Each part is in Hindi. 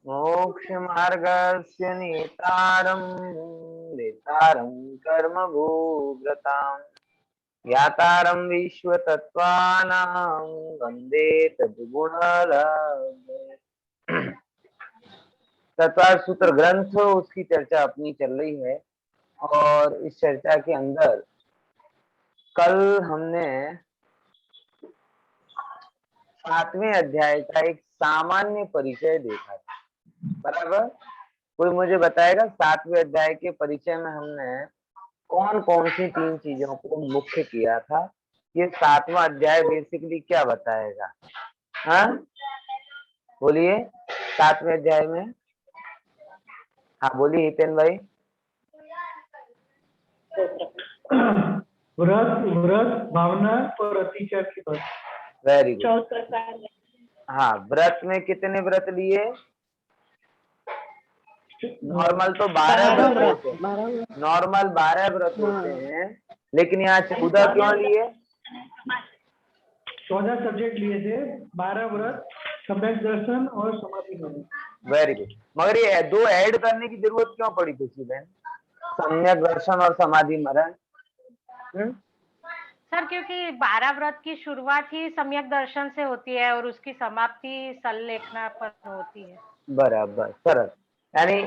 मोक्ष मार्गस्य नेतारं नेतारं कर्मभूव्रतां ज्ञातारं विश्वतत्त्वानां वन्दे तद्गुणलब्धये। तत्वार सूत्र ग्रंथ उसकी चर्चा अपनी चल रही है और इस चर्चा के अंदर कल हमने 7वें अध्याय का एक सामान्य परिचय देखा था, बराबर। कोई मुझे बताएगा 7वें अध्याय के परिचय में हमने कौन कौन सी 3 चीजों को मुख्य किया था? ये 7वां अध्याय बेसिकली क्या बताएगा? हाँ बोलिए, 7वें अध्याय में। हाँ बोलिए हितेन भाई। व्रत भावना और अतिचार की बात। Very good. हाँ, व्रत में कितने व्रत लिए? नॉर्मल तो 12 व्रत होते हैं, नॉर्मल 12 व्रत होते हैं, लेकिन यहाँ 14 क्यों लिए? 14 सब्जेक्ट लिए थे, 12 व्रत, सम्यक दर्शन और समाधि मरण। Very good. मगर ये 2 ऐड करने की जरूरत क्यों पड़ी खुशी बहन? सम्यक दर्शन और समाधि मरण। सर क्योंकि 12 व्रत की शुरुआत ही सम्यक दर्शन से होती है और उसकी समाप्ति सल्लेखना पर होती है। बराबर, सरल। यानी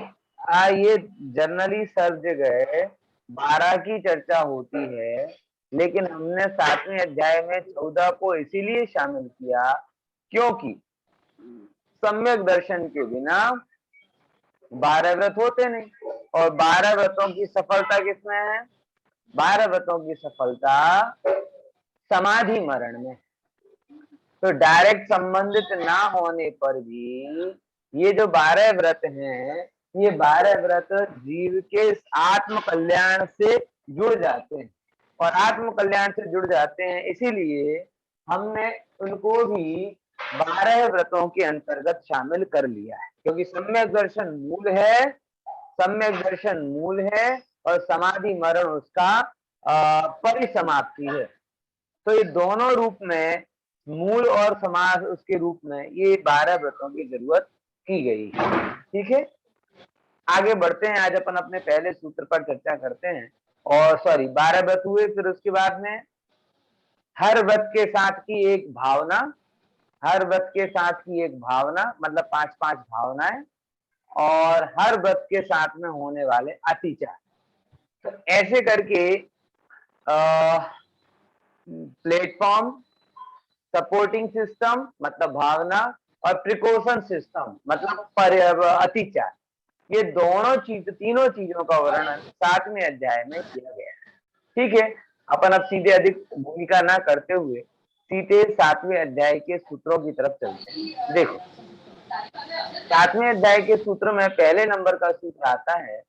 ये जनरली सब जगह 12 की चर्चा होती है, लेकिन हमने 7वें अध्याय में 14 को इसीलिए शामिल किया क्योंकि सम्यक दर्शन के बिना 12 व्रत होते नहीं, और 12 व्रतों की सफलता किसमें है? 12 व्रतों की सफलता समाधि मरण में। तो डायरेक्ट संबंधित ना होने पर भी ये जो 12 व्रत हैं, ये 12 व्रत जीव के आत्म कल्याण से जुड़ जाते हैं, और आत्म कल्याण से जुड़ जाते हैं इसीलिए हमने उनको भी 12 व्रतों के अंतर्गत शामिल कर लिया है, क्योंकि सम्यक दर्शन मूल है, सम्यक दर्शन मूल है और समाधि मरण उसका परिसमाप्ति है। तो ये दोनों रूप में, मूल और समास उसके रूप में, ये 12 व्रतों की जरूरत की गई है। ठीक है, आगे बढ़ते हैं। आज अपन अपने पहले सूत्र पर चर्चा करते हैं। और 12 व्रत हुए, फिर उसके बाद में हर व्रत के साथ की एक भावना, हर व्रत के साथ की एक भावना, मतलब 5-5 भावनाएं, और हर व्रत के साथ में होने वाले अतिचार। तो ऐसे करके प्लेटफॉर्म, सपोर्टिंग सिस्टम मतलब भावना, और प्रिकॉशन सिस्टम मतलब अतिचार, ये दोनों चीज, तीनों चीजों का वर्णन 7वें अध्याय में किया गया है। ठीक है, अपन अब सीधे अधिक भूमिका ना करते हुए सीधे 7वें अध्याय के सूत्रों की तरफ चलते हैं। देखो, 7वें अध्याय के सूत्र में पहले नंबर का सूत्र आता है,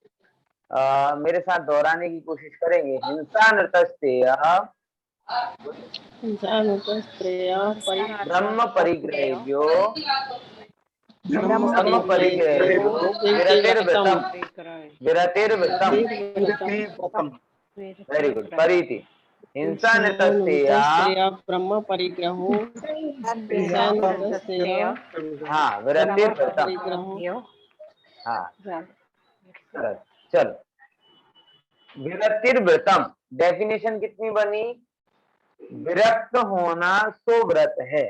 मेरे साथ दोहराने की कोशिश करेंगे। हिंसा नृतस्तेय ब्रह्म परिग्रहेभ्यो विरतिर्व्रतम विरतिर्व्रतम। Very good. परिति हिंसा नृतस्तेय ब्रह्म परिग्रहो हाँ विरतिर्व्रतम। हाँ चलो, विरतिर्व्रतम डेफिनेशन कितनी बनी? विरक्त होना सो व्रत है।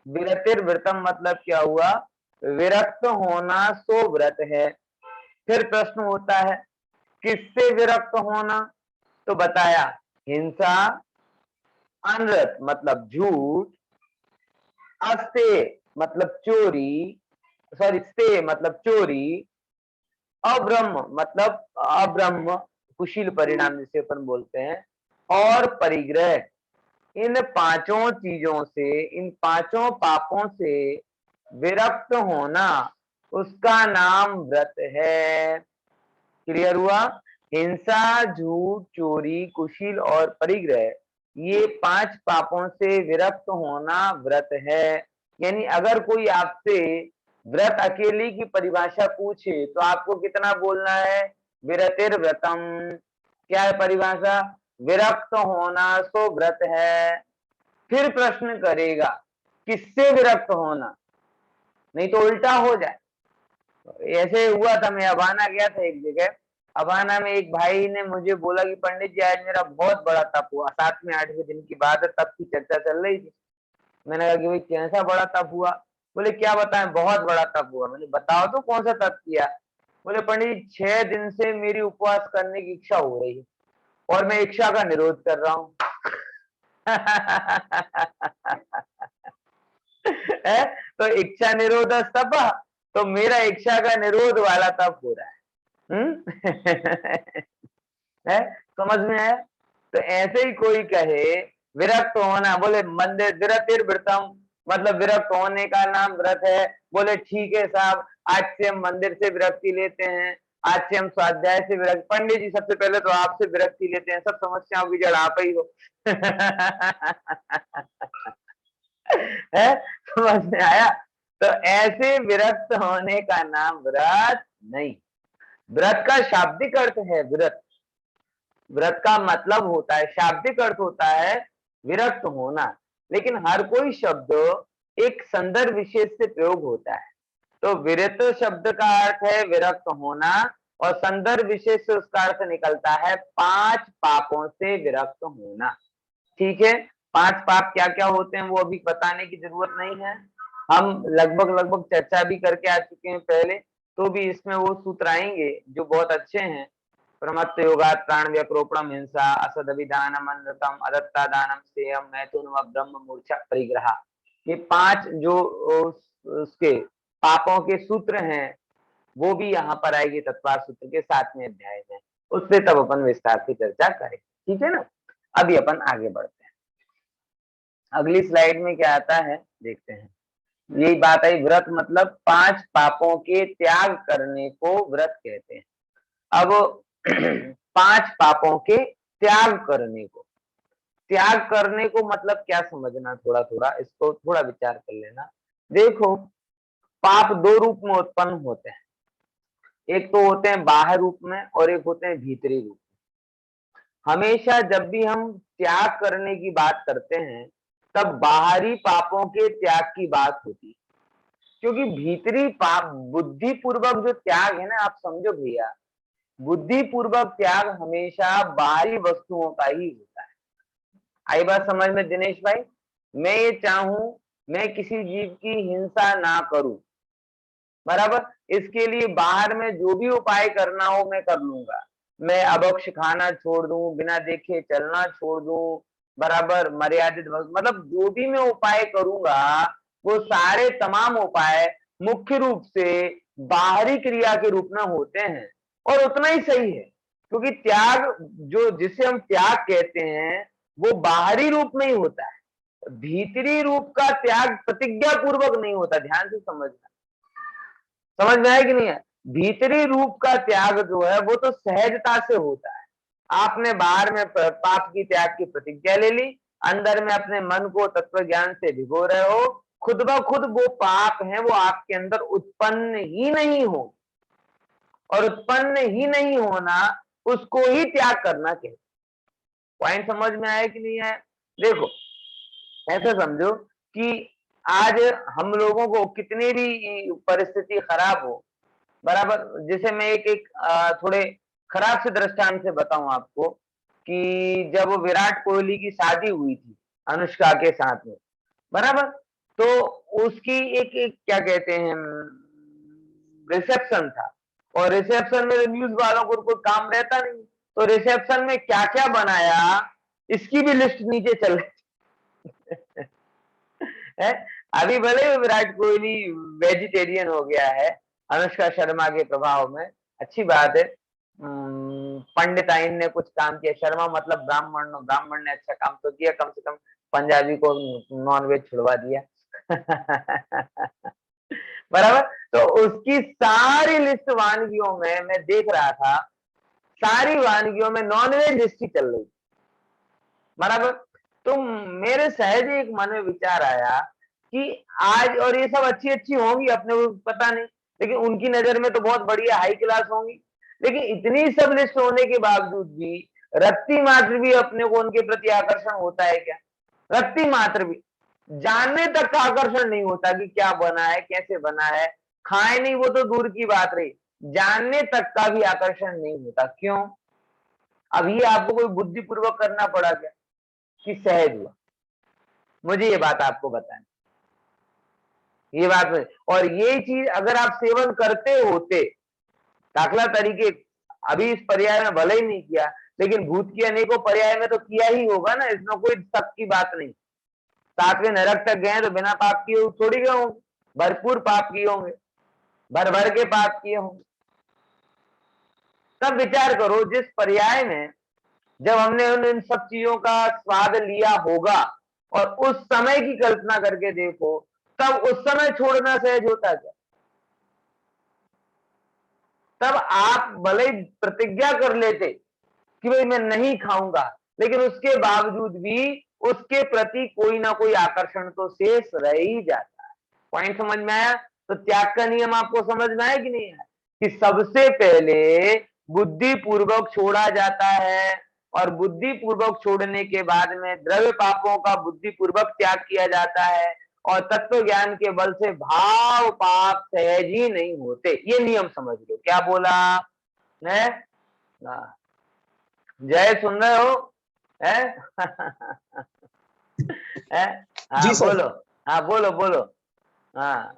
विरतिर्व्रतम मतलब क्या हुआ? विरक्त होना सो व्रत है। फिर प्रश्न होता है किससे विरक्त होना? तो बताया, हिंसा, अनृत मतलब झूठ, अस्ते मतलब चोरी, स्ते मतलब चोरी, अब्रह्म मतलब अब्रह्म कुशील परिणाम जिसे अपन बोलते हैं, और परिग्रह। इन 5 चीजों से, इन 5 पापों से विरक्त होना, उसका नाम व्रत है। क्लियर हुआ? हिंसा, झूठ, चोरी, कुशील और परिग्रह, ये 5 पापों से विरक्त होना व्रत है। यानी अगर कोई आपसे व्रत अकेले की परिभाषा पूछे तो आपको कितना बोलना है? विरतिर्व्रतम। क्या है परिभाषा? विरक्त होना सो व्रत है। फिर प्रश्न करेगा किससे विरक्त होना, नहीं तो उल्टा हो जाए। ऐसे हुआ था, मैं अबाना गया था एक जगह। अबाना में एक भाई ने मुझे बोला कि पंडित जी आज मेरा बहुत बड़ा तप हुआ। 7वें 8वें दिन की बात है, तप की चर्चा चल रही थी। मैंने कहा कि भाई कैसा बड़ा तप हुआ? बोले क्या बताएं, बहुत बड़ा तप हुआ। मैंने बताओ तो कौन सा तप किया? बोले पंडित जी 6 दिन से मेरी उपवास करने की इच्छा हो रही है और मैं इच्छा का निरोध कर रहा हूँ। तो इच्छा निरोध तप, तो मेरा इच्छा का निरोध वाला तप हो रहा है। है, समझ में आया? तो ऐसे ही कोई कहे विरक्त होना, बोले मंदिर विरतिर व्रतम, मतलब विरक्त होने का नाम व्रत है। बोले ठीक है साहब, आज से हम मंदिर से विरक्ति लेते हैं, आज से हम स्वाध्याय से विरक्ति। पंडित जी सबसे पहले तो आपसे विरक्ति लेते हैं, सब समस्याओं की जड़ आप ही हो। है, समझ में आया? तो ऐसे विरक्त होने का नाम व्रत नहीं। व्रत का शाब्दिक अर्थ है व्रत, व्रत का मतलब होता है, शाब्दिक अर्थ होता है विरक्त होना, लेकिन हर कोई शब्द एक संदर्भ विशेष से प्रयोग होता है। तो विरत शब्द का अर्थ है विरक्त होना, और संदर्भ विशेष से उसका अर्थ निकलता है 5 पापों से विरक्त होना। ठीक है, 5 पाप क्या क्या होते हैं वो अभी बताने की जरूरत नहीं है, हम लगभग चर्चा भी करके आ चुके हैं पहले। तो भी इसमें वो सूत्र आएंगे जो बहुत अच्छे हैं। प्रमत्त योगात् प्राण व्यक्रोपणम हिंसा, असदभिदानम अनृतम, अदत्ता दानम सेयम, मैथुन व ब्रह्म मूर्छा परिग्रह। ये 5 जो उसके पापों के सूत्र हैं वो भी यहाँ पर आएगी तत्वार सूत्र के 7वें अध्याय में, उससे तब अपन विस्तार से चर्चा करें। ठीक है ना? अभी अपन आगे बढ़ते हैं। अगली स्लाइड में क्या आता है देखते हैं। यही बात आई, व्रत मतलब 5 पापों के त्याग करने को व्रत कहते हैं। अब 5 पापों के त्याग करने को, त्याग करने को मतलब क्या समझना, थोड़ा थोड़ा इसको थोड़ा विचार कर लेना। देखो, पाप 2 रूप में उत्पन्न होते हैं, एक तो होते हैं बाह्य रूप में और एक होते हैं भीतरी रूप में। हमेशा जब भी हम त्याग करने की बात करते हैं तब बाहरी पापों के त्याग की बात होती है, क्योंकि भीतरी पाप बुद्धि पूर्वक जो त्याग है ना, आप समझो भैया, बुद्धि पूर्वक त्याग हमेशा बाहरी वस्तुओं का ही होता है। आई बात समझ में दिनेश भाई? मैं ये चाहूं मैं किसी जीव की हिंसा ना करूं, बराबर, इसके लिए बाहर में जो भी उपाय करना हो मैं कर लूंगा। मैं अभक्ष खाना छोड़ दूं, बिना देखे चलना छोड़ दूं, बराबर, मर्यादित मतलब जो भी मैं उपाय करूंगा वो सारे तमाम उपाय मुख्य रूप से बाहरी क्रिया के रूप में होते हैं, और उतना ही सही है, क्योंकि त्याग जो जिसे हम त्याग कहते हैं वो बाहरी रूप में ही होता है, भीतरी रूप का त्याग प्रतिज्ञा पूर्वक नहीं होता। ध्यान से समझना, समझ में आया कि नहीं है? भीतरी रूप का त्याग जो है वो तो सहजता से होता है। आपने बाहर में पाप की त्याग की प्रतिज्ञा ले ली, अंदर में अपने मन को तत्व ज्ञान से भिगो रहे हो, खुद ब खुद वो पाप है वो आपके अंदर उत्पन्न ही नहीं हो, और उत्पन्न ही नहीं होना उसको ही त्याग करना चाहिए। पॉइंट समझ में आया कि नहीं आया? देखो, ऐसा समझो कि आज हम लोगों को कितनी भी परिस्थिति खराब हो, बराबर, जैसे मैं एक थोड़े खराब से दृष्टांत से बताऊं आपको, कि जब विराट कोहली की शादी हुई थी अनुष्का के साथ में, बराबर, तो उसकी एक क्या कहते हैं रिसेप्शन था, और रिसेप्शन में न्यूज वालों को कोई काम रहता नहीं, तो रिसेप्शन में क्या क्या बनाया इसकी भी लिस्ट नीचे चल रही है। अभी भले विराट कोहली वेजिटेरियन हो गया है अनुष्का शर्मा के प्रभाव में, अच्छी बात है, पंडित आइन ने कुछ काम किया, शर्मा मतलब ब्राह्मण ने अच्छा काम तो किया, कम से कम पंजाबी को नॉनवेज छुड़वा दिया। बराबर, तो उसकी सारी लिस्ट वानगियों में मैं देख रहा था, सारी वानगियों में नॉनवेज हिस्ट्री चल रही, बराबर। तो मेरे सहज एक मन में विचार आया कि आज, और ये सब अच्छी अच्छी होंगी अपने को पता नहीं, लेकिन उनकी नजर में तो बहुत बढ़िया हाई क्लास होंगी, लेकिन इतनी सब लिस्ट होने के बावजूद भी रत्ती मात्र भी अपने को उनके प्रति आकर्षण होता है क्या? रत्ती मात्र भी? जानने तक का आकर्षण नहीं होता कि क्या बना है, कैसे बना है, खाए नहीं वो तो दूर की बात रही, जानने तक का भी आकर्षण नहीं होता। क्यों? अब ये आपको कोई बुद्धिपूर्वक करना पड़ा क्या कि सहज हुआ? मुझे ये बात आपको बताएं, ये बात। और ये चीज अगर आप सेवन करते होते, दाखला तरीके अभी इस पर्याय में भले ही नहीं किया, लेकिन भूत की अनेकों पर्याय में तो किया ही होगा ना, इसमें कोई शक की बात नहीं। 7वें नरक तक गए तो बिना पाप किए थोड़ी गए होंगे, भरपूर पाप किए होंगे, भर भर के पाप किए होंगे। तब विचार करो, जिस पर्याय में जब हमने इन सब चीजों का स्वाद लिया होगा, और उस समय की कल्पना करके देखो, तब उस समय छोड़ना सहज होता क्या? तब आप भले ही प्रतिज्ञा कर लेते कि भाई मैं नहीं खाऊंगा, लेकिन उसके बावजूद भी उसके प्रति कोई ना कोई आकर्षण तो शेष रह ही जाता है। पॉइंट समझ में आया? तो त्याग का नियम आपको समझ में आया कि नहीं आया? कि सबसे पहले बुद्धि पूर्वक छोड़ा जाता है, और बुद्धि पूर्वक छोड़ने के बाद में द्रव्य पापों का बुद्धि पूर्वक त्याग किया जाता है, और तत्व ज्ञान के बल से भाव पाप सहज ही नहीं होते। ये नियम समझ लो। क्या बोला है? जय सुन रहे हो? है? हाँ जी सर। बोलो, हाँ बोलो बोलो। हाँ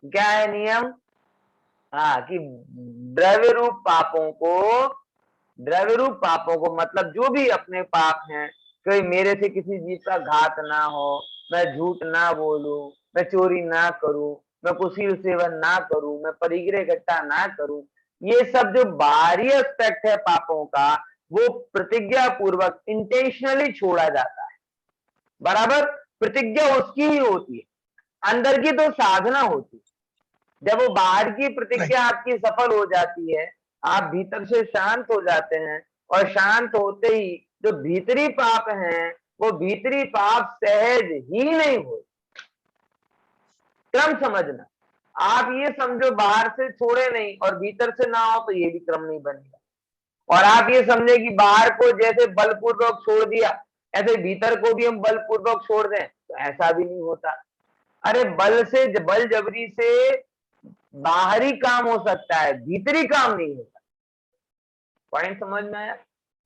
क्या है नियम? हाँ कि द्रव्य रूप पापों को मतलब जो भी अपने पाप हैं, कोई मेरे से किसी जीव का घात ना हो, मैं झूठ ना बोलूं, मैं चोरी ना करूं, मैं कुशील सेवन ना करूं, मैं परिग्रह इकट्ठा ना करूं, ये सब जो बाहरी एस्पेक्ट है पापों का, वो प्रतिज्ञा पूर्वक इंटेंशनली छोड़ा जाता है। बराबर? प्रतिज्ञा उसकी ही होती है, अंदर की तो साधना होती है। जब वो बाहर की प्रतिज्ञा आपकी सफल हो जाती है, आप भीतर से शांत हो जाते हैं, और शांत होते ही जो भीतरी पाप हैं, वो भीतरी पाप सहज ही नहीं हो। क्रम समझना, आप ये समझो बाहर से छोड़े नहीं और भीतर से ना हो तो ये भी क्रम नहीं बनेगा। और आप ये समझे कि बाहर को जैसे बलपूर्वक छोड़ दिया, ऐसे भीतर को भी हम बलपूर्वक छोड़ दें, तो ऐसा भी नहीं होता। अरे बल जबरी से बाहरी काम हो सकता है, भीतरी काम नहीं होता। पॉइंट समझ में आया?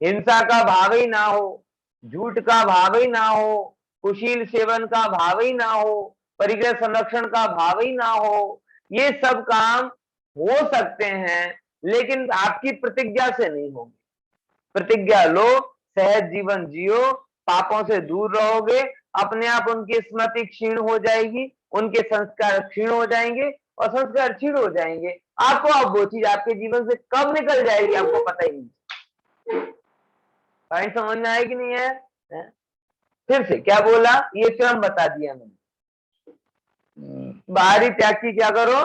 हिंसा का भाव ही ना हो, झूठ का भाव ही ना हो, कुशील सेवन का भाव ही ना हो, परिग्रह संरक्षण का भाव ही ना हो, ये सब काम हो सकते हैं, लेकिन आपकी प्रतिज्ञा से नहीं होंगे। प्रतिज्ञा लो, सहज जीवन जियो, पापों से दूर रहोगे, अपने आप उनकी स्मृति क्षीण हो जाएगी, उनके संस्कार क्षीण हो जाएंगे, और संस्कार क्षीण हो जाएंगे, आपको अब वो चीज आपके जीवन से कब निकल जाएगी आपको पता ही नहीं। पॉइंट समझ में आया कि नहीं है? फिर से क्या बोला? ये क्रम बता दिया मैंने। बाहरी त्याग की क्या करो?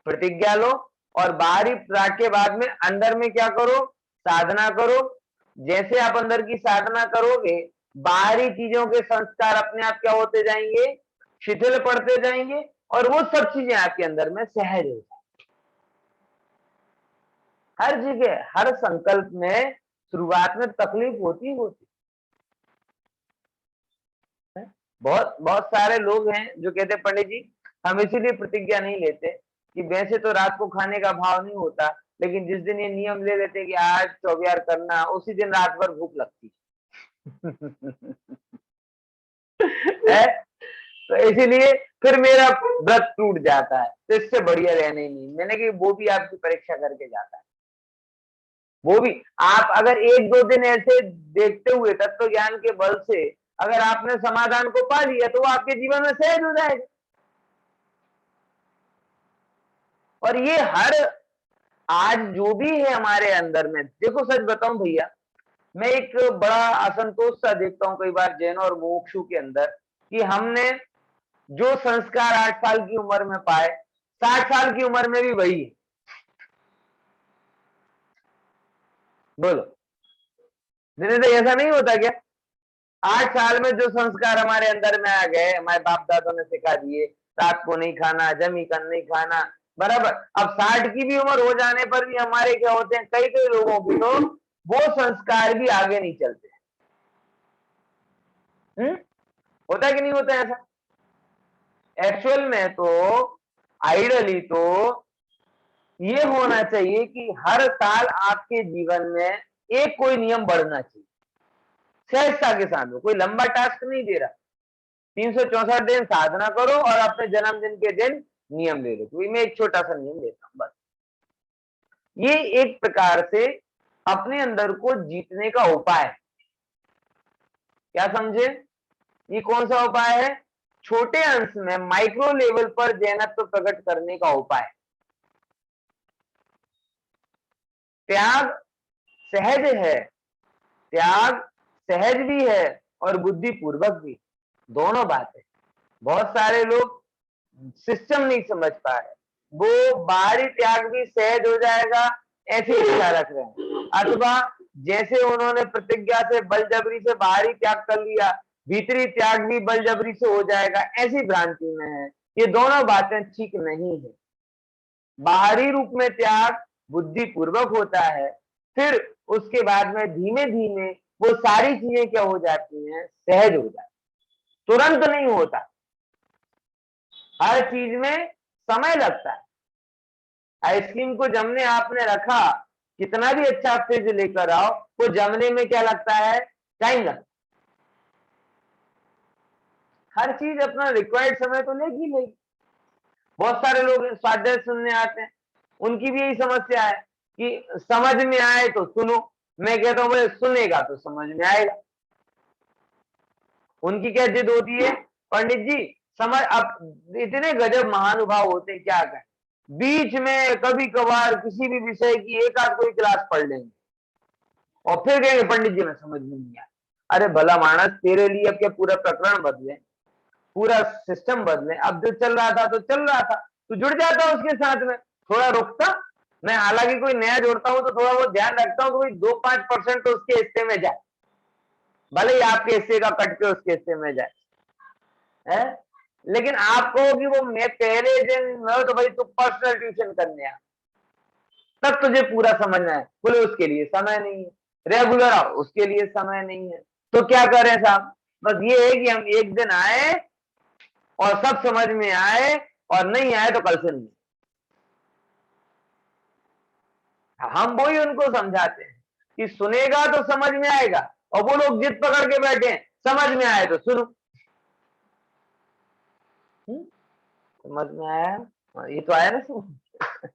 प्रतिज्ञा लो, और बाहरी त्याग के बाद में अंदर में क्या करो? साधना करो। जैसे आप अंदर की साधना करोगे, बाहरी चीजों के संस्कार अपने आप क्या होते जाएंगे? शिथिल पड़ते जाएंगे, और वो सब चीजें आपके अंदर में सहज हो जाएंगी। हर जगह हर संकल्प में शुरुआत में तकलीफ होती है। बहुत बहुत सारे लोग हैं जो कहते हैं पंडित जी हम इसीलिए प्रतिज्ञा नहीं लेते कि वैसे तो रात को खाने का भाव नहीं होता, लेकिन जिस दिन ये नियम ले लेते कि आज चौबियार करना, उसी दिन रात भर भूख लगती है। तो इसीलिए फिर मेरा व्रत टूट जाता है, तो इससे बढ़िया रहने नहीं। मैंने कि वो भी आपकी परीक्षा करके जाता है। वो भी आप अगर 1-2 दिन ऐसे देखते हुए तत्व ज्ञान के बल से अगर आपने समाधान को पा लिया, तो वो आपके जीवन में सहज हो जाएगा। और ये हर आज जो भी है हमारे अंदर में, देखो सच बताऊं भैया, मैं एक बड़ा असंतोष सा देखता हूं कई बार जैन और मोक्षु के अंदर, कि हमने जो संस्कार 8 साल की उम्र में पाए, 60 साल की उम्र में भी वही है। बोलो धीरे ऐसा नहीं होता क्या? 8 साल में जो संस्कार हमारे अंदर में आ गए, हमारे बाप दादों ने सिखा दिए, रात को नहीं खाना, जमी कर नहीं खाना, बराबर। अब 60 की भी उम्र हो जाने पर भी हमारे क्या होते हैं, कई कई लोगों की तो वो संस्कार भी आगे नहीं चलते। होता है कि नहीं होता है ऐसा? एक्चुअल में तो आइडियली तो ये होना चाहिए कि हर साल आपके जीवन में एक कोई नियम बढ़ना चाहिए, सहजता के साथ। कोई लंबा टास्क नहीं दे रहा, 364 दिन साधना करो और अपने जन्मदिन के दिन नियम ले लो। तो मैं एक छोटा सा नियम लेता हूं बस। ये एक प्रकार से अपने अंदर को जीतने का उपाय है। क्या समझे? ये कौन सा उपाय है? छोटे अंश में माइक्रो लेवल पर जैनत्व प्रकट करने का उपाय। त्याग सहज है, त्याग सहज भी है और बुद्धिपूर्वक भी, दोनों बातें। बहुत सारे लोग सिस्टम नहीं समझ पा रहे, वो बाहरी त्याग भी सहज हो जाएगा ऐसी इच्छा रख रहे हैं, अथवा जैसे उन्होंने प्रतिज्ञा से बलजबरी से बाहरी त्याग कर लिया, भीतरी त्याग भी बलजबरी से हो जाएगा, ऐसी भ्रांति में है। ये दोनों बातें ठीक नहीं है। बाहरी रूप में त्याग बुद्धिपूर्वक होता है, फिर उसके बाद में धीमे धीमे वो सारी चीजें क्या हो जाती हैं? सहज हो जाती, तुरंत नहीं होता। हर चीज में समय लगता है। आइसक्रीम को जमने आपने रखा, कितना भी अच्छा फ्रिज लेकर आओ, वो जमने में क्या लगता है? टाइम लगता है। हर चीज अपना रिक्वायर्ड समय तो लेगी लेगी। बहुत सारे लोग स्वाध्याय सुनने आते हैं, उनकी भी यही समस्या है कि समझ में आए तो सुनो। मैं कहता हूं भाई सुनेगा तो समझ में आएगा। उनकी क्या जिद होती है? पंडित जी समझ, अब इतने गजब महानुभाव होते हैं, क्या कहें, बीच में कभी कभार किसी भी विषय की एक आध कोई क्लास पढ़ लेंगे और फिर कहेंगे पंडित जी मैं समझ में नहीं आया। अरे भला मानस, तेरे लिए अब क्या पूरा प्रकरण बदले, पूरा सिस्टम बदले? अब जो चल रहा था तो चल रहा था, तो जुड़ जाता उसके साथ में, थोड़ा रुकता। मैं हालांकि कोई नया जोड़ता हूं तो थोड़ा बहुत ध्यान रखता हूं कि भाई 2-5% तो उसके हिस्से में जाए, भले ही आपके हिस्से का कट के उसके हिस्से में जाए है? लेकिन आप कहो कि वो मैं पहले दिन में तो भाई तू पर्सनल ट्यूशन करने आ, तब तुझे पूरा समझना है, बोले उसके लिए समय नहीं है। रेगुलर आओ, उसके लिए समय नहीं है। तो क्या करें साहब? बस ये है कि हम एक दिन आए और सब समझ में आए, और नहीं आए तो कल से नहीं। हम वही उनको समझाते हैं कि सुनेगा तो समझ में आएगा, और वो लोग जिद पकड़ के बैठे हैं समझ में आए तो सुनो। समझ में आया? ये तो आया ना समझ।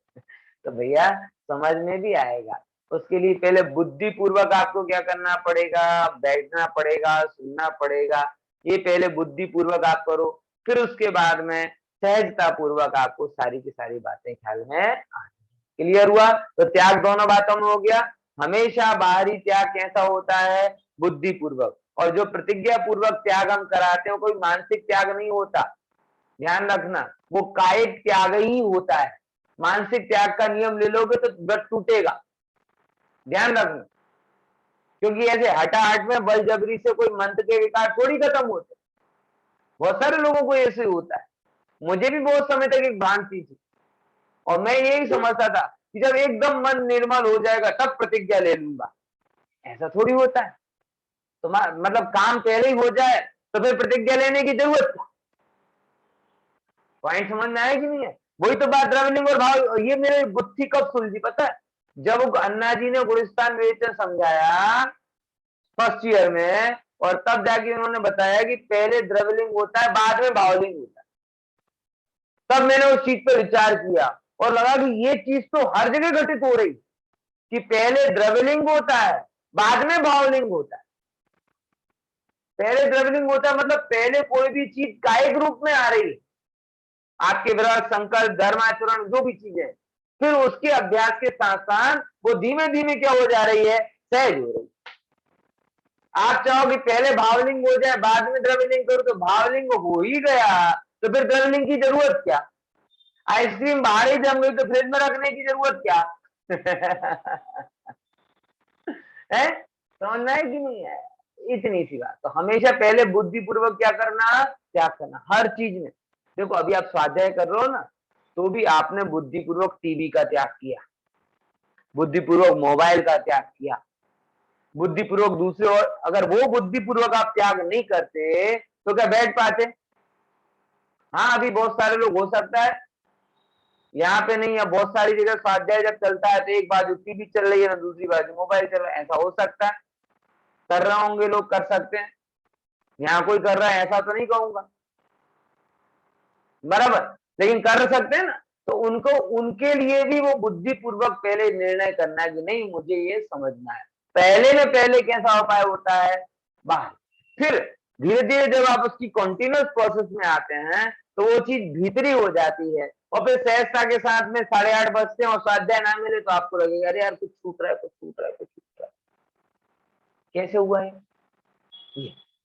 तो भैया समझ में भी आएगा, उसके लिए पहले बुद्धि पूर्वक आपको क्या करना पड़ेगा? बैठना पड़ेगा, सुनना पड़ेगा। ये पहले बुद्धि पूर्वक आप करो, फिर उसके बाद में सहजता पूर्वक आपको सारी की सारी बातें ख्याल में आ। क्लियर हुआ? तो त्याग दोनों बातों में हो गया। हमेशा बाहरी त्याग कैसा होता है? बुद्धि पूर्वक। और जो प्रतिज्ञा पूर्वक त्याग हम कराते हैं, कोई मानसिक त्याग नहीं होता, ध्यान रखना, वो कायिक त्याग ही होता है। मानसिक त्याग का नियम ले लोगे तो व्रत टूटेगा, ध्यान रखना। क्योंकि ऐसे हटाहट में बलजबरी से कोई मंत्र के विकार थोड़ी खत्म होते। बहुत सारे लोगों को ऐसे होता है। मुझे भी बहुत समय तक एक भ्रांति थी, और मैं यही समझता था कि जब एकदम मन निर्मल हो जाएगा तब प्रतिज्ञा ले लूंगा। ऐसा थोड़ी होता है। तो मतलब काम पहले ही हो जाए तो फिर प्रतिज्ञा लेने की जरूरत क्या? पॉइंट समझ में आया कि नहीं है? वही तो बात द्रवलिंग और भाव। ये मेरे गुत्थी कब सुलझी पता है? जब अन्ना जी ने गुलिस्तान विवेचन समझाया फर्स्ट ईयर में, और तब जाके उन्होंने बताया कि पहले द्रवलिंग होता है बाद में भावलिंग होता है। तब मैंने उस चीज पर विचार किया और लगा कि ये चीज तो हर जगह घटित हो रही कि पहले द्रवलिंग होता है बाद में भावलिंग होता है। पहले द्रवलिंग होता है मतलब पहले कोई भी चीज कायिक रूप में आ रही है, आपके व्रत संकल्प धर्म आचरण जो भी चीजें, फिर उसके अभ्यास के साथ साथ वो धीमे धीमे क्या हो जा रही है? सहज हो रही है। आप चाहो कि पहले भावलिंग हो जाए बाद में द्रवलिंग करो, तो भावलिंग हो ही गया तो फिर द्रवलिंग की जरूरत क्या? आइसक्रीम बाहर ही जम गई तो फ्रिज में रखने की जरूरत क्या? है? समझना है कि नहीं है? इतनी सी बात। तो हमेशा पहले बुद्धिपूर्वक क्या करना? त्याग करना हर चीज में। देखो अभी आप स्वाध्याय कर रहे हो ना, तो भी आपने बुद्धिपूर्वक टीवी का त्याग किया, बुद्धिपूर्वक मोबाइल का त्याग किया, बुद्धिपूर्वक दूसरे। और अगर वो बुद्धिपूर्वक आप त्याग नहीं करते तो क्या बैठ पाते? हाँ, अभी बहुत सारे लोग, हो सकता है यहाँ पे नहीं है, बहुत सारी जगह स्वाध्याय जब चलता है तो एक बाजू टीवी चल रही है ना दूसरी बाजू मोबाइल चल रहा है, ऐसा हो सकता है। कर रहे होंगे लोग, कर सकते हैं। यहाँ कोई कर रहा है ऐसा तो नहीं कहूंगा, बराबर, लेकिन कर सकते हैं ना। तो उनको, उनके लिए भी वो बुद्धिपूर्वक पहले निर्णय करना है कि नहीं मुझे ये समझना है। पहले में पहले कैसा उपाय होता है? बाहर। फिर धीरे धीरे जब आप उसकी कंटिन्यूअस प्रोसेस में आते हैं तो वो चीज भीतरी हो जाती है, और फिर सहजता के साथ में 8:30 बजते हैं और स्वाध्याय ना मिले तो आपको लगेगा अरे यार कुछ छूट रहा है, कुछ छूट रहा है, कुछ छूट रहा है। कैसे हुआ है?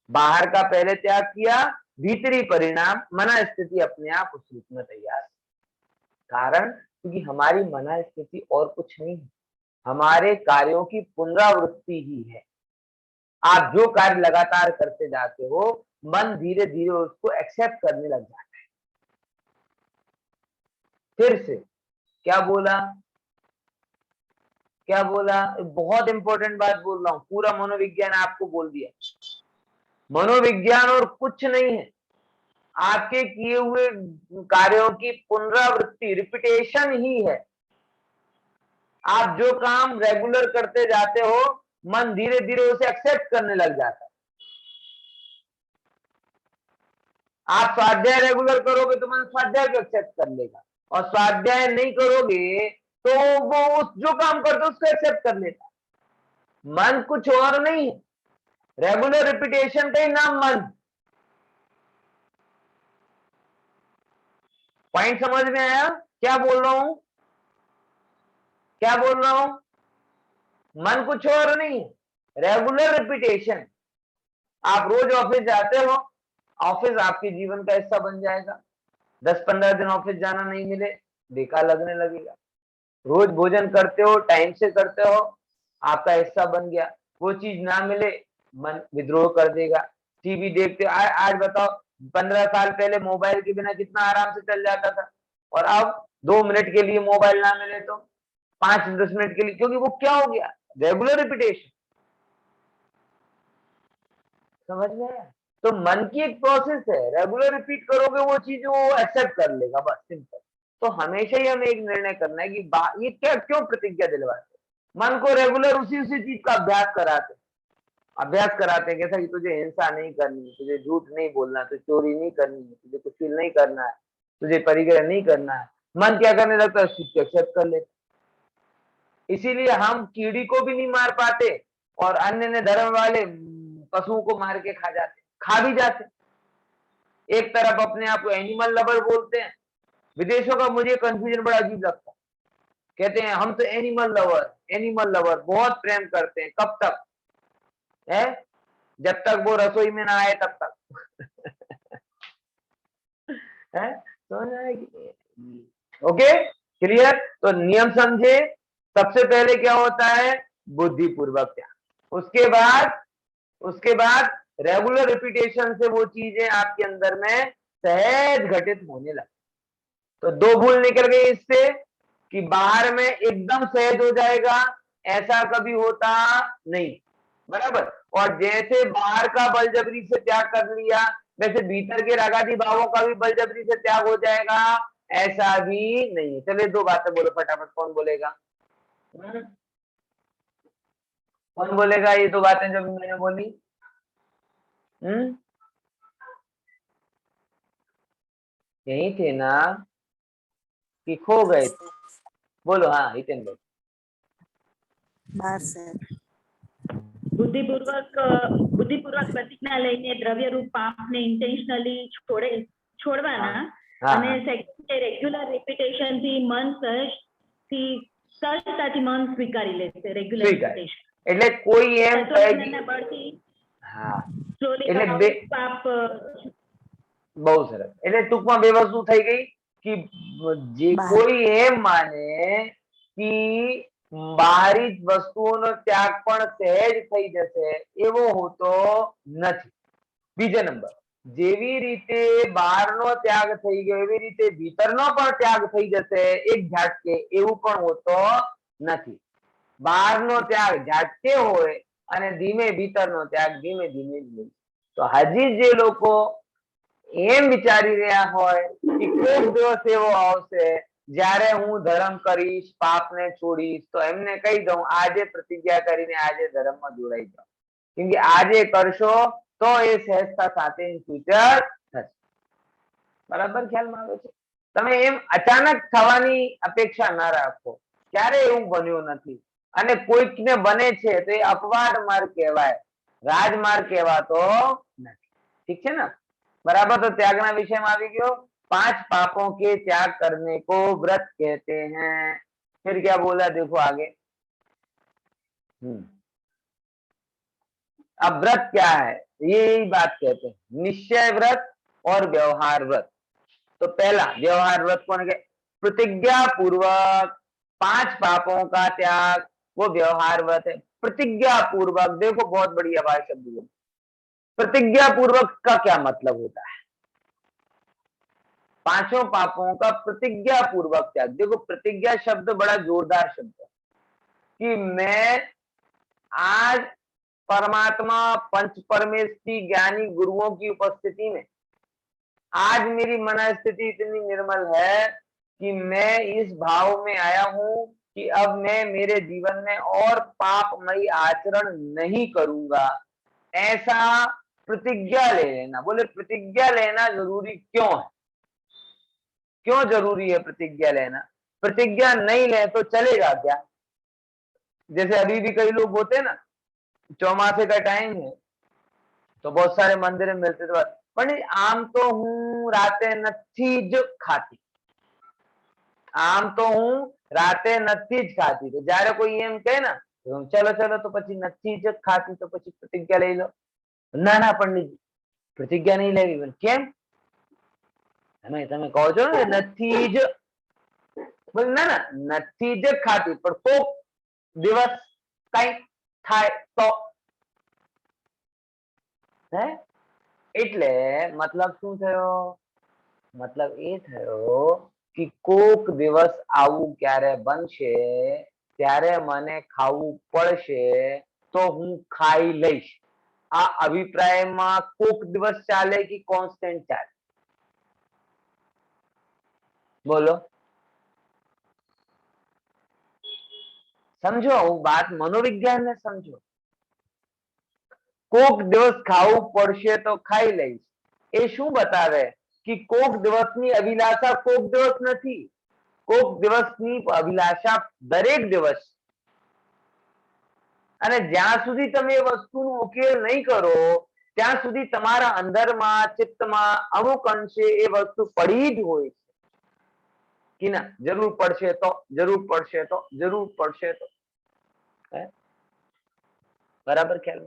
बाहर का पहले त्याग किया, भीतरी परिणाम मना स्थिति अपने आप उस रूप में तैयार। कारण क्योंकि हमारी मना स्थिति और कुछ नहीं है, हमारे कार्यों की पुनरावृत्ति ही है। आप जो कार्य लगातार करते जाते हो, मन धीरे धीरे उसको एक्सेप्ट करने लग जाता है। फिर से क्या बोला, क्या बोला? बहुत इंपॉर्टेंट बात बोल रहा हूं, पूरा मनोविज्ञान आपको बोल दिया। मनोविज्ञान और कुछ नहीं है, आपके किए हुए कार्यों की पुनरावृत्ति, रिपीटेशन ही है। आप जो काम रेगुलर करते जाते हो, मन धीरे धीरे उसे एक्सेप्ट करने लग जाता है। आप स्वाध्याय रेगुलर करोगे तो मन स्वाध्याय को एक्सेप्ट कर लेगा, और स्वाध्याय नहीं करोगे तो वो उस जो काम करते उसको एक्सेप्ट कर लेता है। मन कुछ और नहीं है, रेगुलर रिपीटेशन का ही नाम मन। पॉइंट समझ में आया क्या बोल रहा हूं? क्या बोल रहा हूं? मन कुछ और नहीं है, रेगुलर रिपीटेशन। आप रोज ऑफिस जाते हो, ऑफिस आपके जीवन का हिस्सा बन जाएगा। 10-15 दिन ऑफिस जाना नहीं मिले, बेकार लगने लगेगा। रोज भोजन करते हो, टाइम से करते हो, आपका हिस्सा बन गया। वो चीज ना मिले, मन विद्रोह कर देगा। टीवी देखते हो, आज बताओ 15 साल पहले मोबाइल के बिना कितना आराम से चल जाता था, और अब 2 मिनट के लिए मोबाइल ना मिले तो 5-10 मिनट के लिए, क्योंकि वो क्या हो गया? Regular repetition. समझ में आया? तो मन की एक प्रोसेस है, रेगुलर रिपीट करोगे वो चीज वो एक्सेप्ट कर लेगा, बस सिंपल। तो हमेशा ही हमें एक निर्णय करना है कि ये क्या, क्यों प्रतिज्ञा दिलवाते? मन को रेगुलर उसी चीज का अभ्यास कराते हैं, कैसा कि तुझे हिंसा नहीं करनी है, तुझे झूठ नहीं बोलना है, तुझे चोरी नहीं करनी है, तुझे कुछ नहीं करना है, तुझे परिग्रह नहीं करना है। मन क्या करने लगता है? उस चीज को एक्सेप्ट कर लेता। इसीलिए हम कीड़ी को भी नहीं मार पाते, और अन्य धर्म वाले पशुओं को मार के खा भी जाते। एक तरफ अपने आप को एनिमल लवर बोलते हैं, विदेशों का मुझे कंफ्यूजन बड़ा अजीब लगता है। कहते हैं हम तो एनिमल लवर बहुत प्रेम करते हैं। कब तक है? जब तक वो रसोई में ना आए तब तक। है? Okay, clear? तो नियम समझे। सबसे पहले क्या होता है? बुद्धिपूर्वक त्याग। उसके बाद रेगुलर रिपीटेशन से वो चीजें आपके अंदर में सहज घटित होने लगे। तो 2 भूल निकल गई इससे कि बाहर में एकदम सहज हो जाएगा, ऐसा कभी होता नहीं, बराबर। और जैसे बाहर का बलजबरी से त्याग कर लिया, वैसे भीतर के रागादि भावों का भी बलजबरी से त्याग हो जाएगा, ऐसा भी नहीं है। चलिए 2 बातें बोलो फटाफट, कौन बोलेगा? कौन बोलेगा ये 2 बातें जो मैंने बोली? यही थे ना कि खो गए? बोलो। हाँ, हितेन बोलो। બુદ્ધિપૂર્વક પ્રતિજ્ઞા લઈને દ્રવ્યરૂપ પાપને ઇન્ટેન્શનલી છોડવાના, અને સેકન્ડ રેગ્યુલર રિપીટેશન થી મન સરળતાથી મન સ્વીકારી લેશે રેગ્યુલર રિપીટેશન. એટલે કોઈ એમ કહે કે બળથી હા, સ્લોલી એટલે પાપ બહુ સરસ. એટલે ટૂંકમાં બે વસ્તુ થઈ ગઈ कि જે કોઈ એમ માને कि બાહરી વસ્તુઓનો ત્યાગ પણ સહેજ થઈ જશે, એવો હોતો નથી. બીજા નંબર, જેવી રીતે બહારનો ત્યાગ થઈ ગયો એવી રીતે ભીતરનો પણ ત્યાગ થઈ જશે એક ઝાટકે, એવું પણ હોતો નથી. બહારનો ત્યાગ ઝાટકે હોય અને ધીમે ભીતરનો ત્યાગ ધીમે ધીમે. તો હજી જે લોકો એમ વિચારી રહ્યા હોય કે કોઈક દિવસ એવો આવશે જ્યારે હું ધર્મ કરીશ, પાપને છોડીશ, તો એમને કહી દઉં આજે પ્રતિજ્ઞા કરીને આજે ધર્મમાં જોડાઈ જાઓ, કેમ કે આજે કરશો તો એ સહેજતા સાથે ફ્યુચર થશે. બરાબર ખ્યાલમાં આવે છે? તમે એમ અચાનક થવાની અપેક્ષા ના રાખો, ક્યારે એવું બન્યું નથી. અને કોઈકને બને છે તો એ અપવાદ માર્ગ કહેવાય, રાજમાર્ગ કહેવાતો નથી. ઠીક છે ને? बराबर. तो त्यागना विषय में આવી गयो. 5 पापों के त्याग करने को व्रत कहते हैं. फिर क्या बोला देखो आगे. अब व्रत क्या है, यही बात कहते हैं, निश्चय व्रत और व्यवहार व्रत. तो पहला व्यवहार व्रत कौन के? प्रतिज्ञा पूर्वक 5 पापों का त्याग, वो व्यवहार व्रत है. प्रतिज्ञा पूर्वक, देखो बहुत बढ़िया बात शब्द है. प्रतिज्ञा पूर्वक का क्या मतलब होता है? 5 पापों का प्रतिज्ञा पूर्वक त्याग. देखो प्रतिज्ञा शब्द बड़ा जोरदार शब्द है कि मैं आज परमात्मा पंच परमेष्ठी ज्ञानी गुरुओं की उपस्थिति में आज मेरी मनस्थिति इतनी निर्मल है कि मैं इस भाव में आया हूं कि अब मैं मेरे जीवन में और पापमयी आचरण नहीं करूंगा. ऐसा प्रतिज्ञा ले लेना. बोले प्रतिज्ञा लेना जरूरी क्यों है? क्यों जरूरी है प्रतिज्ञा लेना? प्रतिज्ञा नहीं ले तो चलेगा क्या? जैसे अभी भी कई लोग होते हैं ना, चौमासे का टाइम है तो बहुत सारे मंदिर में मिलते थे, પણ આમ તો હું રાતે નથી જ ખાતી, આમ તો હું રાતે નથી જ ખાતી. તો જયારે કોઈ એમ કહે ને ચલો ચલો તો પછી નથી જ ખાતી, તો પછી પ્રતિજ્ઞા લઈ લો. ના ના પંડિતજી પ્રતિજ્ઞા નહીં લેવી. કેમ? તમે કહો છો ને નથી જ, ના ના નથી જ ખાતી, પણ કોક દિવસ કઈ થાય તો. હે એટલે મતલબ શું થયો? મતલબ એ થયો કે કોક દિવસ આવું ક્યારે બનશે ત્યારે મને ખાવું પડશે તો હું ખાઈ લઈશ. આ અભિપ્રાયમાં કોક દિવસ ચાલે કે કોન્સ્ટન્ટ ચાલે? બોલો સમજો, હું વાત મનોવિજ્ઞાન ને સમજો. કોક દિવસ ખાવું પડશે તો ખાઈ લઈશ, એ શું બતાવે કે કોક દિવસની અભિલાષા કોક દિવસ નથી, કોક દિવસની અભિલાષા દરેક દિવસ. અને જ્યાં સુધી તમે એ વસ્તુનો ઉકેલ નહીં કરો ત્યાં સુધી તમારા અંદરમાં ચિત્તમાં અમુક અંશે એ વસ્તુ પડી જ હોય છે કે ના જરૂર પડશે તો, જરૂર પડશે તો, જરૂર પડશે તો. બરાબર ખ્યાલ?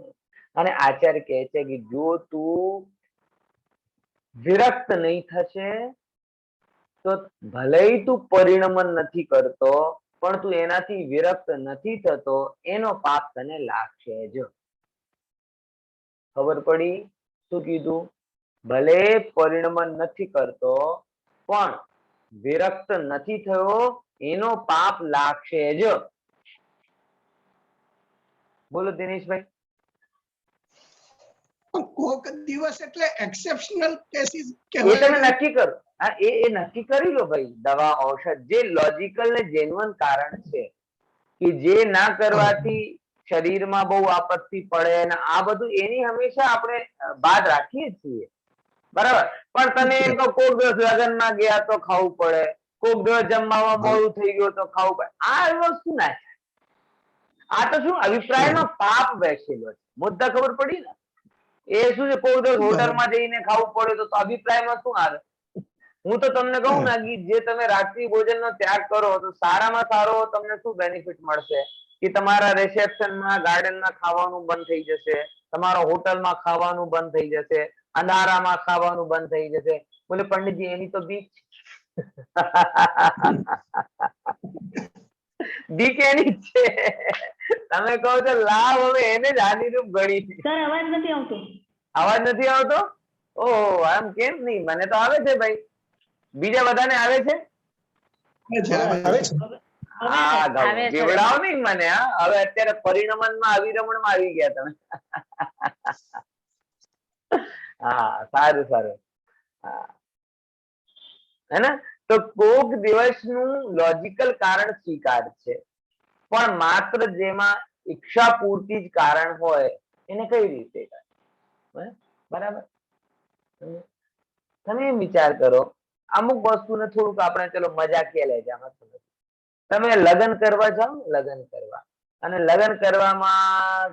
અને આચાર્ય કહે છે કે જો તું વિરક્ત નહીં થશે તો ભલે તું પરિણમન નથી કરતો પણ તું એનાથી વિરક્ત નથી થતો, એનો પાપ તને લાગશે જ. ખબર પડી? શું કીધું? ભલે પરિણમન નથી કરતો પણ વિરક્ત નથી થયો, એનો પાપ લાગશે જ. બોલો દિનેશભાઈ. કોક દિવસ એટલે એક્સેપ્શનલ કેસીસ એ તમે નક્કી કરો. હા એ નક્કી કરી લો ભાઈ. દવા ઔષધ જે લોજિકલ ને જેન્યુઅન કારણ છે કે જે ના કરવાથી શરીરમાં બહુ આપત્તિ પડે ને આ બધું, એની હંમેશા આપણે બાદ રાખીએ છીએ. બરાબર. પણ તમે એમ કહો કોક દિવસ લગ્નમાં ગયા તો ખાવું પડે, કોક દિવસ જમવામાં મોડું થઈ ગયું તો ખાવું પડે, આ વસ્તુ ના છે. આ તો શું અભિપ્રાયમાં પાપ બેસેલો છે. મુદ્દા ખબર પડી ને? એ શું છે, કોઈ દિવસ હોટલમાં જઈને ખાવું પડે તો અભિપ્રાયમાં શું આવે? હું તો તમને કહું ને કે જે તમે રાત્રિ ભોજનનો ત્યાગ કરો તો સારામાં સારો તમને શું બેનિફિટ મળશે કે તમારા રિસેપ્શનમાં ગાર્ડનમાં ખાવાનું બંધ થઈ જશે, તમારા હોટલમાં ખાવાનું બંધ થઈ જશે, અંધારામાં ખાવાનું બંધ થઈ જશે. બોલે પંડિતજી એની તો બીક બીક એની છે. તમે કહો છો લાભ હવે એને જ હાનિરૂપ ગણી. સર અવાજ નથી આવતો. અવાજ નથી આવતો? ઓહો, આમ કેમ નહીં? મને તો આવે છે ભાઈ. બીજા બધાને આવે છે? જીવડાવો નહીં મને. હવે અત્યારે પરિણમનમાં અવિરમણમાં આવી ગયા તમે. હા સારું સારું. હા હે ને, તો કોક દિવસનું લોજિકલ કારણ સ્વીકાર છે, પણ માત્ર જેમાં ઈચ્છા પૂરતી જ કારણ હોય એને કઈ રીતે હે? બરાબર. તમે એમ વિચાર કરો, અમુક વસ્તુને થોડુંક આપણે ચલો મજાકીય લઈ જાય. તમે લગ્ન કરવા જાઓ, લગ્ન કરવા, અને લગ્ન કરવામાં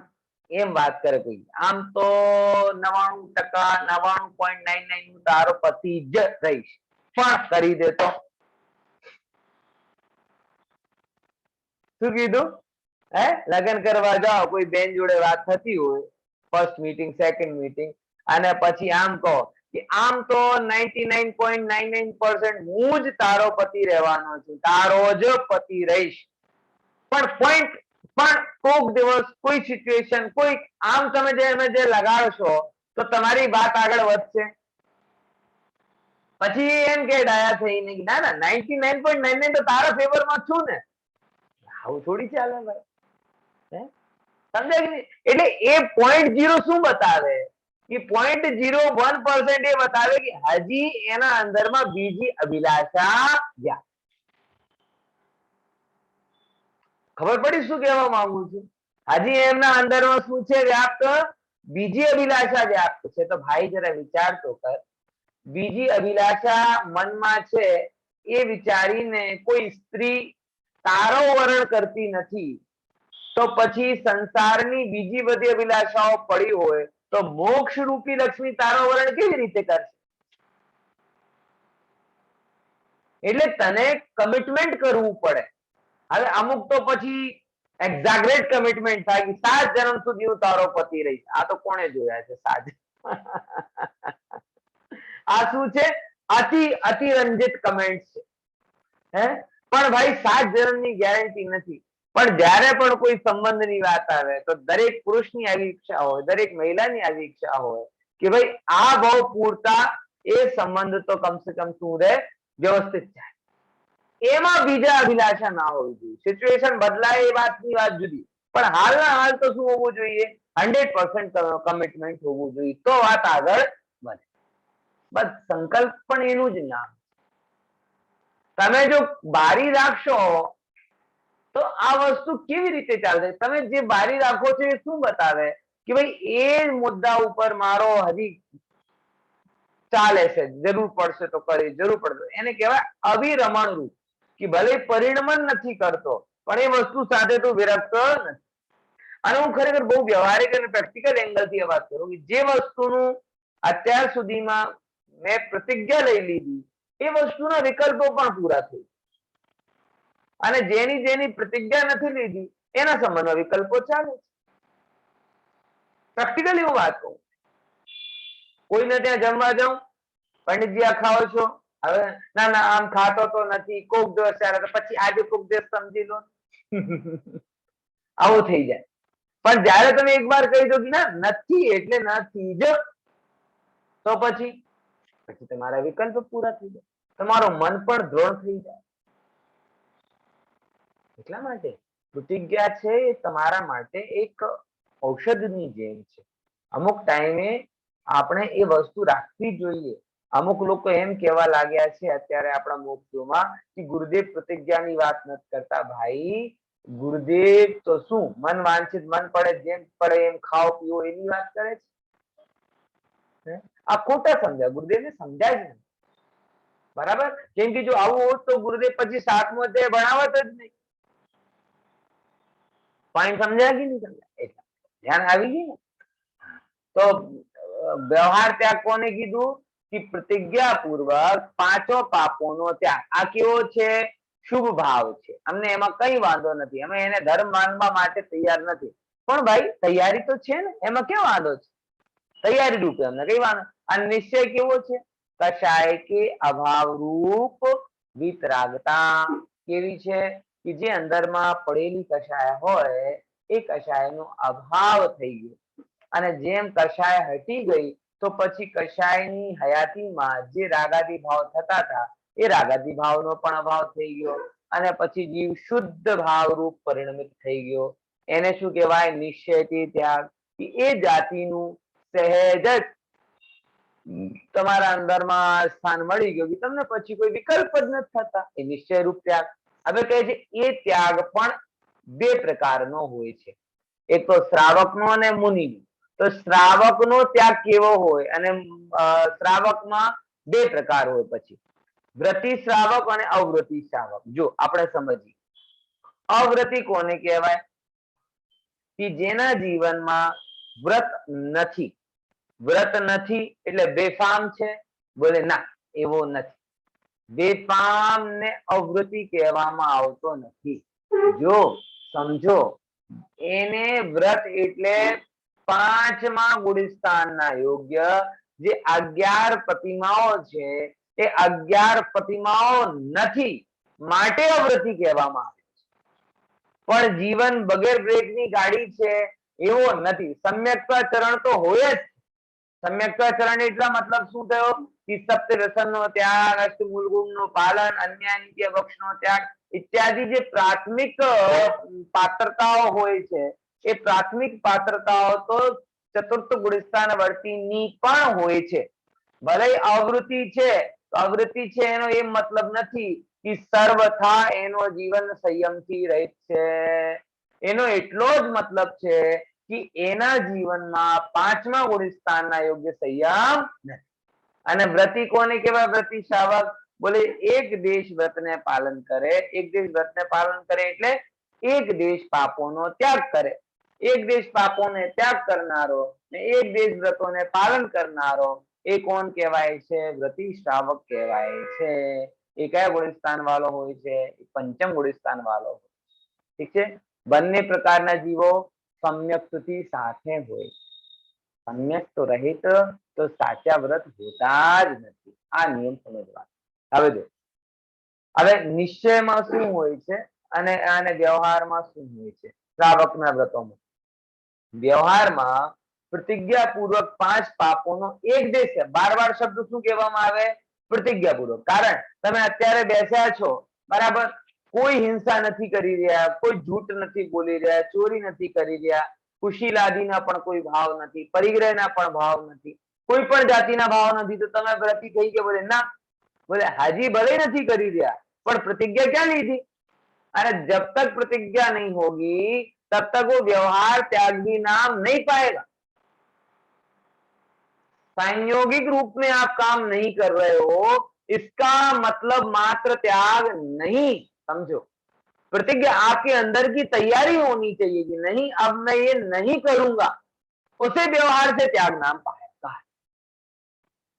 એમ વાત કરે કોઈ, આમ તો 99% 99.99 હું તારો પતિ જ રહીશ, પણ કરી દે તો શું કીધું? હે, લગ્ન કરવા જાઓ, કોઈ બેન જોડે વાત થતી હોય, ફર્સ્ટ મીટિંગ, સેકન્ડ મીટિંગ, અને પછી આમ કહો કે આમ તો 99.99% હું જ તારો પતિ રહેવાનો છું, તારો જ પતિ રહીશ, પણ કોક દિવસ કોઈ સિચ્યુએશન, કોઈ આમ તમે જે લગાડશો તો તમારી વાત આગળ વધશે. પછી એમ કે ડાયા થઈને ના ના 99.99 તો તારા ફેવરમાં છું ને. આવું થોડી ચાલે ભાઈ, સમજાય કે? એટલે એ 0.0 શું બતાવે? કે 0.01% એ બતાવે કે હજી એના અંદરમાં બીજી અભિલાષા ગયા. ખબર પડી શું કહેવા માંગુ છું? હજી એમના અંદરમાં શું છે વ્યાપ્ત? બીજી અભિલાષા વ્યાપ્ત છે. તો ભાઈ જરા વિચાર તો કર, બીજી અભિલાષા મનમાં છે એ વિચારીને કોઈ સ્ત્રી તારો વર્ણ કરતી નથી, તો પછી સંસારની બીજી બધી અભિલાષાઓ પડી હોય તો મોક્ષ રૂપી લક્ષ્મી તારો વર્ણ કેવી રીતે કરશે? એટલે તને કમિટમેન્ટ કરવું પડે. હવે અમુક તો પછી એક્ઝાગરેટ કમિટમેન્ટ થાય કે 7 જન્મ સુધી હું તારો પતિ રહીશ. આ તો કોણે જોયા છે 7? આ શું છે? અતિરંજિત કમેન્ટ છે. હે, પણ ભાઈ 7 જન્મની ગેરંટી નથી. પણ જ્યારે પણ કોઈ સંબંધની વાત આવે તો દરેક પુરુષની આવી ઈચ્છા હોય, દરેક મહિલાની આવી ઈચ્છા હોય કે ભાઈ આ ભાવ પૂરતા એ સંબંધ તો કમસે કમ શું રહે? વ્યવસ્થિત થાય. એમાં બીજા અભિલાષા ના હોવી જોઈએ. સિચ્યુએશન બદલાય એ વાતની વાત જુદી, પણ હાલના હાલ તો શું હોવું જોઈએ? 100% કમિટમેન્ટ હોવું જોઈએ, તો વાત આગળ વધે. બસ સંકલ્પ પણ એનું જ નામ. તમે જો બારી રાખશો તો આ વસ્તુ કેવી રીતે ચાલશે? તમે જે બારી રાખો છો એ શું બતાવે? કે ભાઈ એ મુદ્દા ઉપર મારો હજી ચાલે છે, જરૂર પડશે તો કરી, જરૂર પડશે. એને કહેવાય અવિરમણ રૂપ, કે ભલે પરિણમન નથી કરતો પણ એ વસ્તુ સાથે તો વિરક્ત નથી. અને હું ખરેખર બહુ વ્યવહારિક અને પ્રેક્ટિકલ એંગલ થી વાત કરું કે જે વસ્તુનું અત્યાર સુધીમાં મેં પ્રતિજ્ઞા લઈ લીધી એ વસ્તુના વિકલ્પો પણ પૂરા થઈ, અને જેની પ્રતિજ્ઞા નથી લીધી એના સંબંધમાં વિકલ્પો ચાલે છે. પ્રેક્ટિકલી હું વાત કહું, કોઈને ત્યાં જમવા જાઉં, પંડિતજી આ ખાઓ છો? હવે ના ના આમ ખાતો તો નથી, કોક દિવસ ચાલે, તો પછી આજે કોક દિવસ સમજી લો. આવું થઈ જાય. પણ જયારે તમે એકવાર કહી દો કે ના નથી એટલે નથી જ, તો પછી તમારા વિકલ્પ પૂરા થઈ જાય, તમારું મન પણ દ્રઢ થઈ જાય. એટલા માટે પ્રતિજ્ઞા છે એ તમારા માટે એક ઔષધની જેમ છે. અમુક ટાઈમે આપણે એ વસ્તુ રાખવી જોઈએ. અમુક લોકો એમ કહેવા લાગ્યા છે અત્યારે આપણા મોક્ષમાં કે ગુરુદેવ પ્રતિજ્ઞાની વાત નથી કરતા. ભાઈ ગુરુદેવ તો શું મન વાંછિત મન પડે જેમ પડે એમ ખાઓ પીવો એની વાત કરે છે. આ ખોટા સમજાય, ગુરુદેવને સમજાય જ નહીં. બરાબર? કેમ કે જો આવું હોત તો ગુરુદેવ પછી 7મો અધ્યાય ભણાવત જ નહીં. પોઈન્ટ સમજાય કે નહીં સમજાય? ધ્યાન આવી ગયું ને? તો વ્યવહાર ત્યાગ કોને કીધું? કે પ્રતિજ્ઞા પૂર્વક 5 પાપોનો ત્યાગ. આ કેવો છે? શુભ ભાવ છે. અમને એમાં કઈ વાંધો નથી, અમે એને ધર્મ માનવા માટે તૈયાર નથી, પણ ભાઈ તૈયારી તો છે ને, એમાં કેવો વાંધો છે? તૈયારી રૂપે અમને કઈ વાંધો. અને નિશ્ચય કેવો છે? કશાય કે અભાવ રૂપ વિતરાગતા. કેવી છે? કે જે અંદરમાં પડેલી કશાય હોય એ કશાયનો અભાવ થઈ ગયો, અને જેમ કશાય હટી ગઈ તો પછી કશાયની હયાતીમાં જે રાગાદી ભાવ થતા હતા એ રાગાદી ભાવનો પણ અભાવ થઈ ગયો, અને પછી જીવ શુદ્ધ ભાવ રૂપ પરિણમિત થઈ ગયો. એને શું કહેવાય? નિશ્ચયથી ત્યાગ. એ જાતિનું સહેજ જ તમારા અંદરમાં સ્થાન મળી ગયું, તમને પછી કોઈ વિકલ્પ જ નથી થતા, એ નિશ્ચય રૂપ ત્યાગ. હવે કહે છે એ ત્યાગ પણ બે પ્રકારનો હોય છે, એક તો શ્રાવકનો અને મુનિનો. તો શ્રાવકનો ત્યાગ કેવો હોય, અને શ્રાવકમાં બે પ્રકાર હોય, પછી વ્રતી શ્રાવક અને અવ્રતી શ્રાવક. જો આપણે સમજીએ, અવ્રતી કોને કહેવાય કે જેના જીવનમાં વ્રત નથી. વ્રત નથી એટલે બેફામ છે, બોલે ના એવો નથી. બેફામ ને અવ્રતી કહેવામાં આવતો નથી. જો સમજો, એને વ્રત એટલે 5મા ગુણસ્થાનના યોગ્ય જે 11 પ્રતિમાઓ છે, એ 11 પ્રતિમાઓ નથી માટે અવ્રતી કહેવામાં આવે છે. પણ જીવન બગેર બ્રેકની ગાડી છે એવો નથી. સમ્યક્તાચરણ તો હોય જ. સમ્યક્તાચરણ એટલા મતલબ શું થયો કે સપ્ત વ્યસનનો ત્યાગ, અષ્ટમૂળ ગુણનું પાલન, અન્ય નિત્ય વક્ષનો ત્યાગ ઇત્યાદિ જે પ્રાથમિક પાત્રતાઓ હોય છે, એ પ્રાથમિક પાત્રતાઓ તો ચતુર્થ ગુણસ્થાન વર્તીની પણ હોય છે. ભલે આવૃત્તિ છે, આવૃત્તિ છે એનો એ મતલબ નથી કે સર્વથા એનો જીવન સંયમથી રહિત છે. એનો એટલો જ મતલબ છે કે એના જીવનમાં 5મા ગુણસ્થાનના યોગ્ય સંયમ નથી. અને વ્રતી કોને કહેવાય? વ્રતી શ્રાવક. બોલે એક દેશ વ્રતને પાલન કરે. એક દેશ વ્રતને પાલન કરે એટલે એક દેશ પાપોનો ત્યાગ કરે. એક દેશ પાપોને ત્યાગ કરનારો ને એક દેશ વ્રતોને પાલન કરનારો, એ કોણ કહેવાય છે? વ્રતી શ્રાવક કહેવાય છે. એ કયા ગુણસ્થાન વાળો હોય છે? 5મ ગુણસ્થાન વાળો. ઠીક છે. બંને પ્રકારના જીવો સમ્યક્તથી સાથે હોય. સમ્યક તો રહિત તો સાચા વ્રત હોતા જ નથી. આ નિયમ સમજવા. હવે જો, હવે નિશ્ચયમાં શું હોય છે અને વ્યવહારમાં શું હોય છે? શ્રાવકના વ્રતોમાં વ્યવહારમાં પ્રતિજ્ઞાપૂર્વક 5 પાપોનો એક દેશ છે. 12 શબ્દ શું કહેવામાં આવે? પ્રતિજ્ઞાપૂર્વક. કારણ તમે અત્યારે બેસ્યા છો, બરાબર, કોઈ હિંસા નથી કરી રહ્યા, કોઈ જૂઠ નથી બોલી રહ્યા, ચોરી નથી કરી રહ્યા, કુશીલાદીના પણ કોઈ ભાવ નથી, પરિગ્રહના પણ ભાવ નથી, કોઈ પણ જાતિના ભાવ નથી, તો તમે વ્રતી થઈ કે? બોલે ના. બોલે હાજી ભલે નથી કરી રહ્યા, પણ प्रतिज्ञा क्या ली थी? अरे जब तक प्रतिज्ञा नहीं होगी तब तक वो व्यवहार त्याग भी नाम नहीं पाएगा. संयोगिक रूप में आप काम नहीं कर रहे हो, इसका मतलब मात्र त्याग नहीं. समझो, प्रतिज्ञा आपके अंदर की तैयारी होनी चाहिए कि नहीं अब मैं ये नहीं करूंगा, उसे व्यवहार से त्याग नाम पाएगा.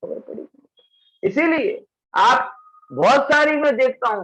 खबर पड़ी? इसीलिए आप बहुत सारी मैं देखता हूं